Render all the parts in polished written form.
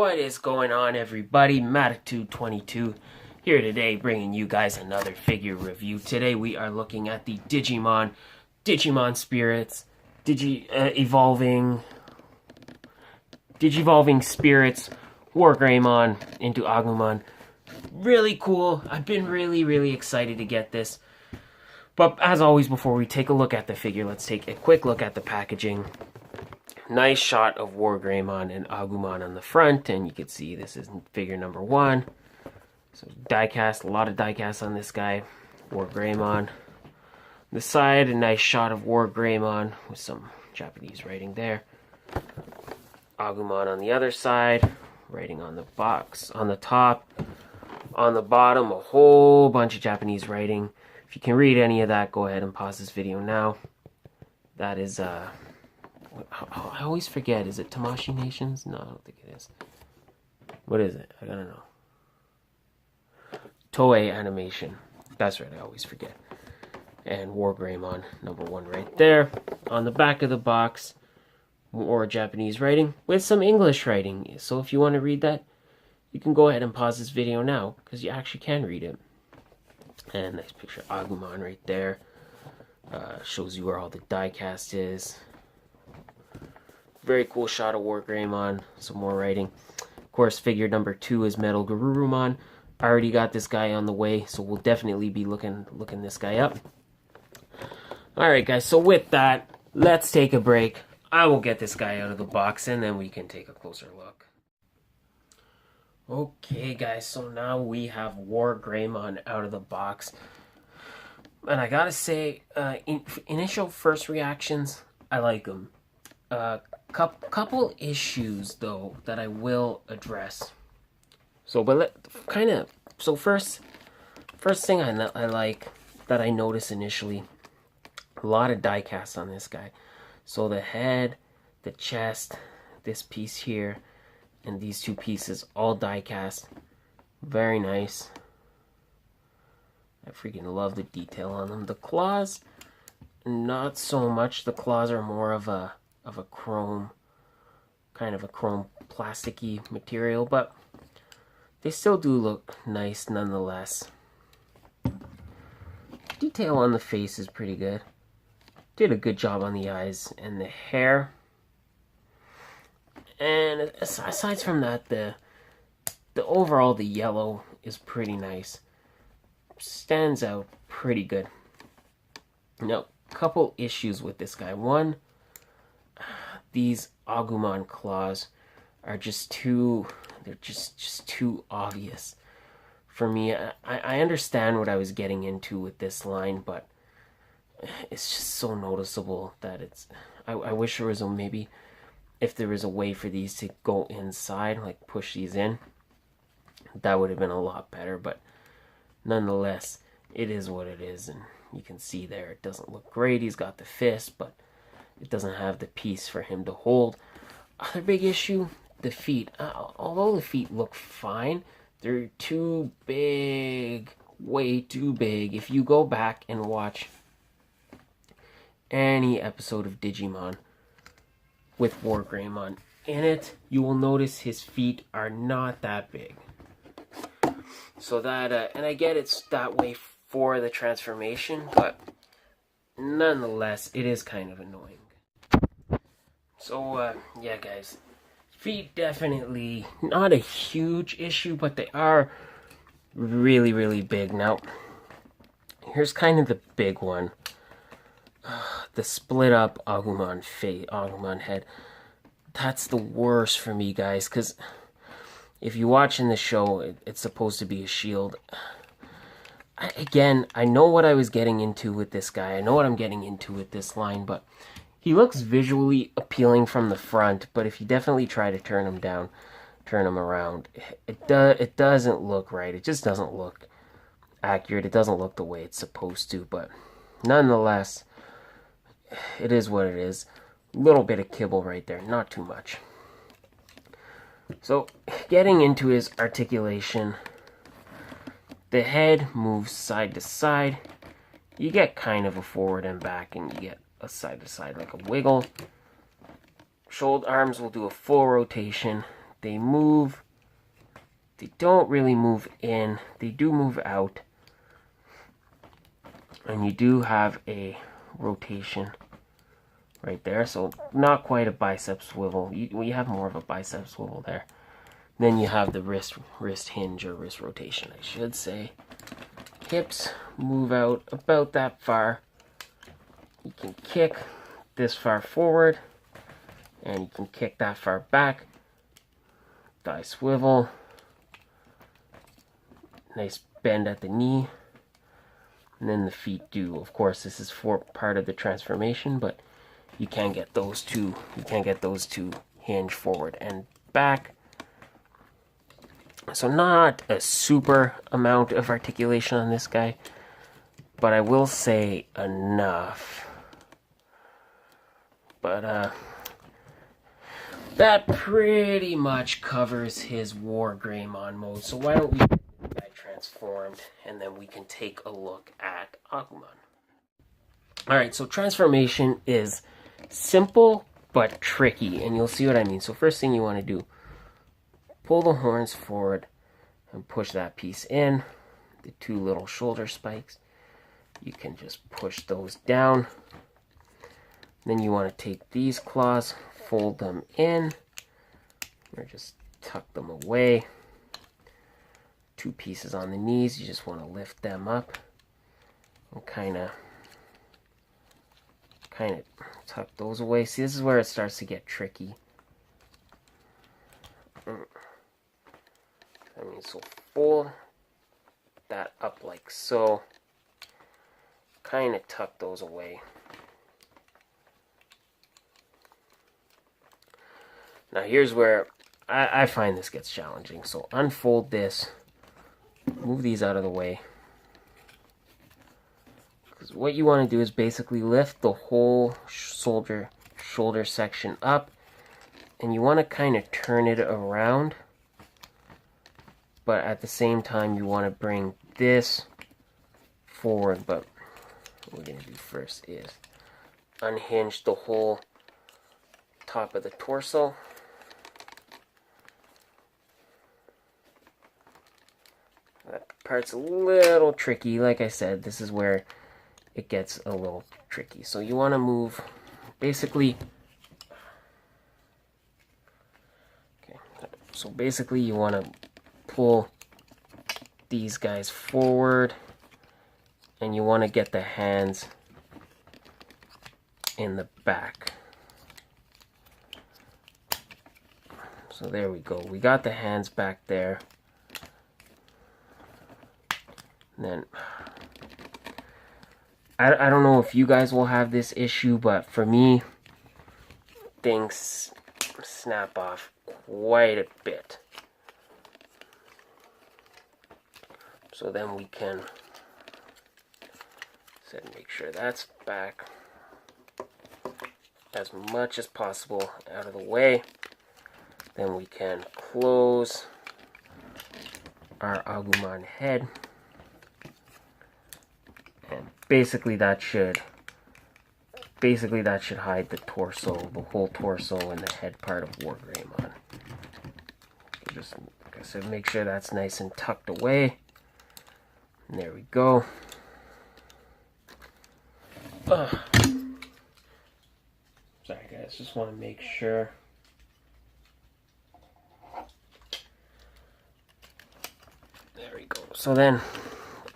What is going on, everybody? Matitude22 here today, bringing you guys another figure review. Today we are looking at the Digimon Spirits, Digivolving Spirits, Wargreymon into Agumon. Really cool. I've been really excited to get this. But as always, before we take a look at the figure, let's take a quick look at the packaging. Nice shot of Wargreymon and Agumon on the front, and you can see this is figure number 1. So diecast, a lot of diecast on this guy. Wargreymon. The side, a nice shot of Wargreymon with some Japanese writing there. Agumon on the other side, writing on the box, on the top. On the bottom, a whole bunch of Japanese writing. If you can read any of that, go ahead and pause this video now. That is, I always forget. Is it Tamashii Nations? No, I don't think it is. What is it? I gotta know. Toei Animation. That's right, I always forget. And Wargreymon, number 1 right there. On the back of the box, more Japanese writing with some English writing. So if you want to read that, you can go ahead and pause this video now, because you actually can read it. And nice picture of Agumon right there. Shows you where all the diecast is. Very cool shot of Wargreymon. Some more writing. Of course, figure number 2 is Metal Garurumon. I already got this guy on the way, so we'll definitely be looking this guy up. Alright guys, so with that, let's take a break. I will get this guy out of the box, and then we can take a closer look. Okay guys, so now we have Wargreymon out of the box. And I gotta say, initial first reactions, I like him. Couple issues though that I will address. So, first thing I like that I noticed initially, a lot of diecast on this guy. So the head, the chest, this piece here, and these 2 pieces, all diecast. Very nice. I freaking love the detail on them. The claws, not so much. The claws are more of a chrome, kind of a chrome plasticky material, but they still do look nice nonetheless. Detail on the face is pretty good. Did a good job on the eyes and the hair. And aside from that, the overall, the yellow is pretty nice. Stands out pretty good. Now, couple issues with this guy. One, these Agumon claws are just too, they're just too obvious for me. I understand what I was getting into with this line, but it's just so noticeable that it's, I wish there was maybe, if there was a way for these to go inside, like push these in, that would have been a lot better. But nonetheless, it is what it is, and you can see there it doesn't look great. He's got the fist, but it doesn't have the piece for him to hold. Other big issue, the feet. Although the feet look fine, they're too big, way too big. If you go back and watch any episode of Digimon with Wargreymon in it, you will notice his feet are not that big. So that, and I get it's that way for the transformation, but nonetheless, it is kind of annoying. So, yeah guys, feet definitely not a huge issue, but they are really big. Now, here's kind of the big one. The split up Agumon head. That's the worst for me, guys, because if you're watching the show, it's supposed to be a shield. Again, I know what I was getting into with this guy. I know what I'm getting into with this line, but he looks visually appealing from the front, but if you definitely try to turn him around, it doesn't look right. It just doesn't look accurate. It doesn't look the way it's supposed to, but nonetheless, it is what it is. A little bit of kibble right there, not too much. So, getting into his articulation, the head moves side to side. You get kind of a forward and back, and you get a side to side like a wiggle. Shoulder arms will do a full rotation. they move. They don't really move in. They do move out. And you do have a rotation right there. So not quite a bicep swivel. You have more of a bicep swivel there. Then you have the wrist hinge or wrist rotation, I should say. Hips move out about that far. You can kick this far forward, and you can kick that far back. Thigh swivel. Nice bend at the knee. And then the feet do. Of course, this is for part of the transformation, but you can get those two. You can get those two hinge forward and back. So not a super amount of articulation on this guy, but I will say enough. But that pretty much covers his Wargreymon mode. So why don't we get this guy transformed, and then we can take a look at Agumon. Alright, so transformation is simple but tricky, and you'll see what I mean. So first thing you want to do, pull the horns forward and push that piece in. The two little shoulder spikes, you can just push those down. Then you want to take these claws, fold them in, or just tuck them away. Two pieces on the knees, you just want to lift them up and kind of tuck those away. See, this is where it starts to get tricky. So fold that up like so. Kind of tuck those away. Now here's where I find this gets challenging. So unfold this, move these out of the way. Because what you want to do is basically lift the whole shoulder section up, and you want to kind of turn it around. But at the same time, you want to bring this forward. But what we're going to do first is unhinge the whole top of the torso. That part's a little tricky. Like I said, this is where it gets a little tricky. So you want to move, basically, okay, so basically you want to pull these guys forward, and you want to get the hands in the back. So there we go. We got the hands back there. And then I don't know if you guys will have this issue, but for me, things snap off quite a bit. So then we can make sure that's back as much as possible out of the way. Then we can close our Agumon head. And basically that should hide the torso, the whole torso and the head part of Wargreymon. Just, like I said, make sure that's nice and tucked away. And there we go. Sorry guys, just want to make sure. There we go. So then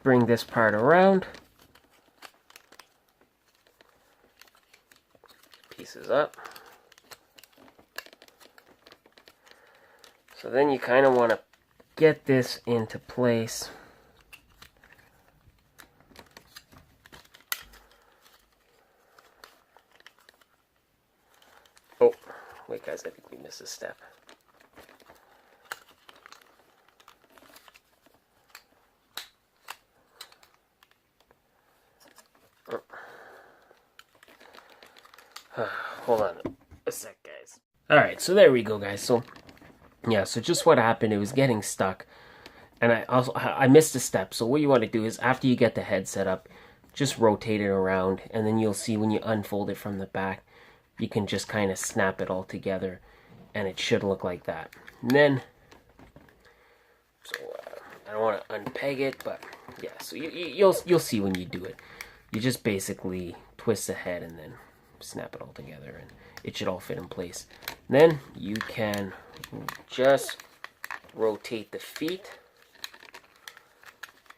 bring this part around. Pieces up. So then you kind of want to get this into place. Oh, wait guys, I think we missed a step. Hold on a sec, guys. Alright, so there we go, guys. So, yeah, so just what happened, it was getting stuck. And I missed a step. So what you want to do is, after you get the head set up, just rotate it around. And then you'll see when you unfold it from the back, you can just kind of snap it all together and it should look like that. And then, so I don't want to unpeg it, but yeah, so you'll see when you do it. You just basically twist the head and then snap it all together, and it should all fit in place. Then you can just rotate the feet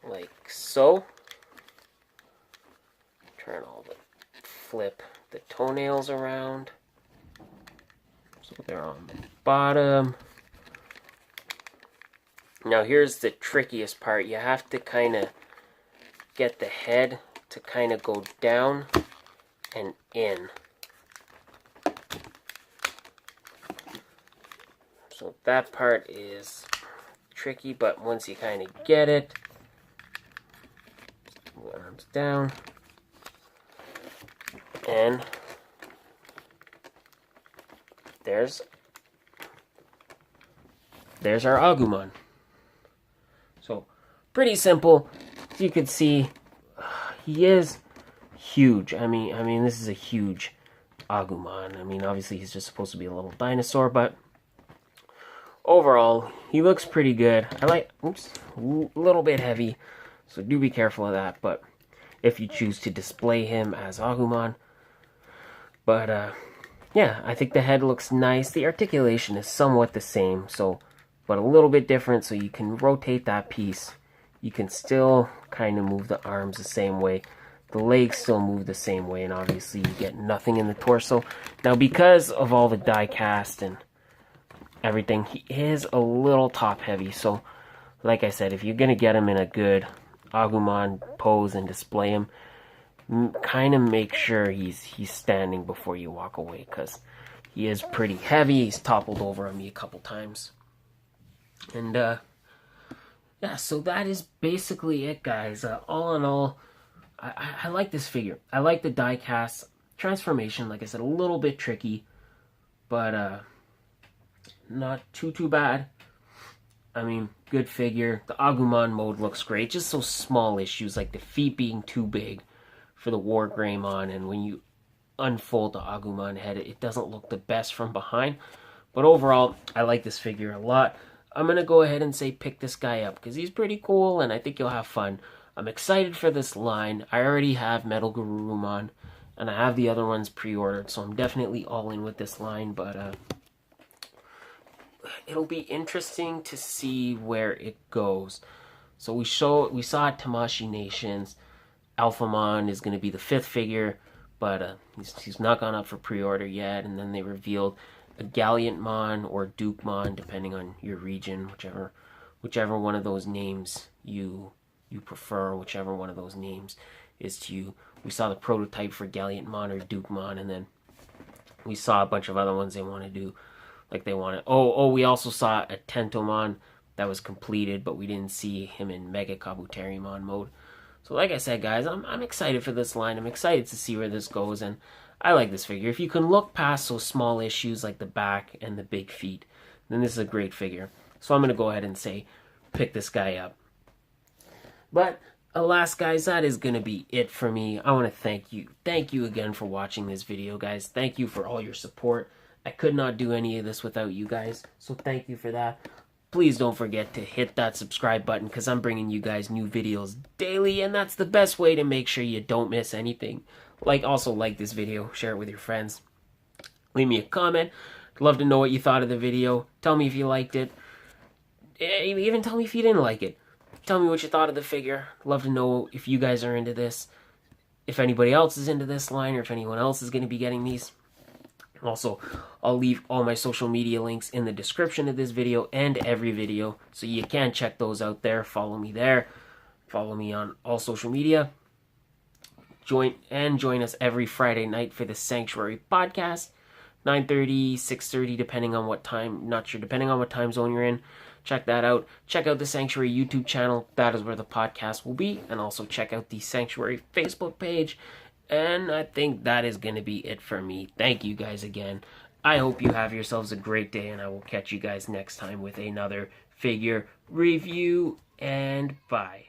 like so. Flip the toenails around so they're on the bottom. Now here's the trickiest part. You have to kind of get the head to kind of go down and in. So that part is tricky, but once you kind of get it, arms down, and there's our Agumon. So pretty simple. As you can see, he is huge. I mean, this is a huge Agumon. I mean, obviously he's just supposed to be a little dinosaur, but overall, he looks pretty good. I like, oops, a little bit heavy, so do be careful of that. But if you choose to display him as Agumon, but yeah, I think the head looks nice. The articulation is somewhat the same, so but a little bit different. So you can rotate that piece. You can still kind of move the arms the same way. The legs still move the same way, and obviously you get nothing in the torso. Now, because of all the die cast and everything, he is a little top heavy. So, like I said, if you're gonna get him in a good Agumon pose and display him, kind of make sure he's standing before you walk away, because he is pretty heavy. He's toppled over on me a couple times. And yeah, so that is basically it, guys. All in all, I like this figure. I like the die cast transformation. Like I said, a little bit tricky, but not too bad. I mean, good figure. The Agumon mode looks great. Just those small issues, like the feet being too big for the Wargreymon, and when you unfold the Agumon head, it doesn't look the best from behind. But overall, I like this figure a lot. I'm going to go ahead and say pick this guy up, because he's pretty cool, and I think you'll have fun. I'm excited for this line. I already have Metal Garurumon, and I have the other ones pre-ordered, so I'm definitely all in with this line, but it'll be interesting to see where it goes. So we saw at Tamashii Nations, Alphamon is going to be the 5th figure, but he's not gone up for pre-order yet. And then they revealed a Gallantmon or Dukemon, depending on your region, whichever one of those names you prefer, whichever one of those names is to you. We saw the prototype for Gallantmon or Dukemon, and then we saw a bunch of other ones they want to do. Like they wanted. Oh, we also saw a Tentomon that was completed, but we didn't see him in Mega Kabuterimon mode. So like I said, guys, I'm excited for this line. I'm excited to see where this goes, and I like this figure. If you can look past those small issues like the back and the big feet, then this is a great figure. So I'm going to go ahead and say pick this guy up. But alas, guys, that is going to be it for me. I want to thank you. Thank you again for watching this video, guys. Thank you for all your support. I could not do any of this without you guys, so thank you for that. Please don't forget to hit that subscribe button, because I'm bringing you guys new videos daily, and that's the best way to make sure you don't miss anything. Also like this video, share it with your friends. Leave me a comment. I'd love to know what you thought of the video. Tell me if you liked it. Even tell me if you didn't like it. Tell me what you thought of the figure. I'd love to know if you guys are into this, if anybody else is into this line, or if anyone else is going to be getting these. Also, I'll leave all my social media links in the description of this video and every video, so you can check those out there. Follow me there. Follow me on all social media. Join us every Friday night for the Sanctuary podcast, 9:30, 6:30, depending on what time. Not sure, depending on what time zone you're in. Check that out. Check out the Sanctuary YouTube channel. That is where the podcast will be. And also check out the Sanctuary Facebook page. And I think that is going to be it for me. Thank you guys again. I hope you have yourselves a great day, and I will catch you guys next time with another figure review, and bye.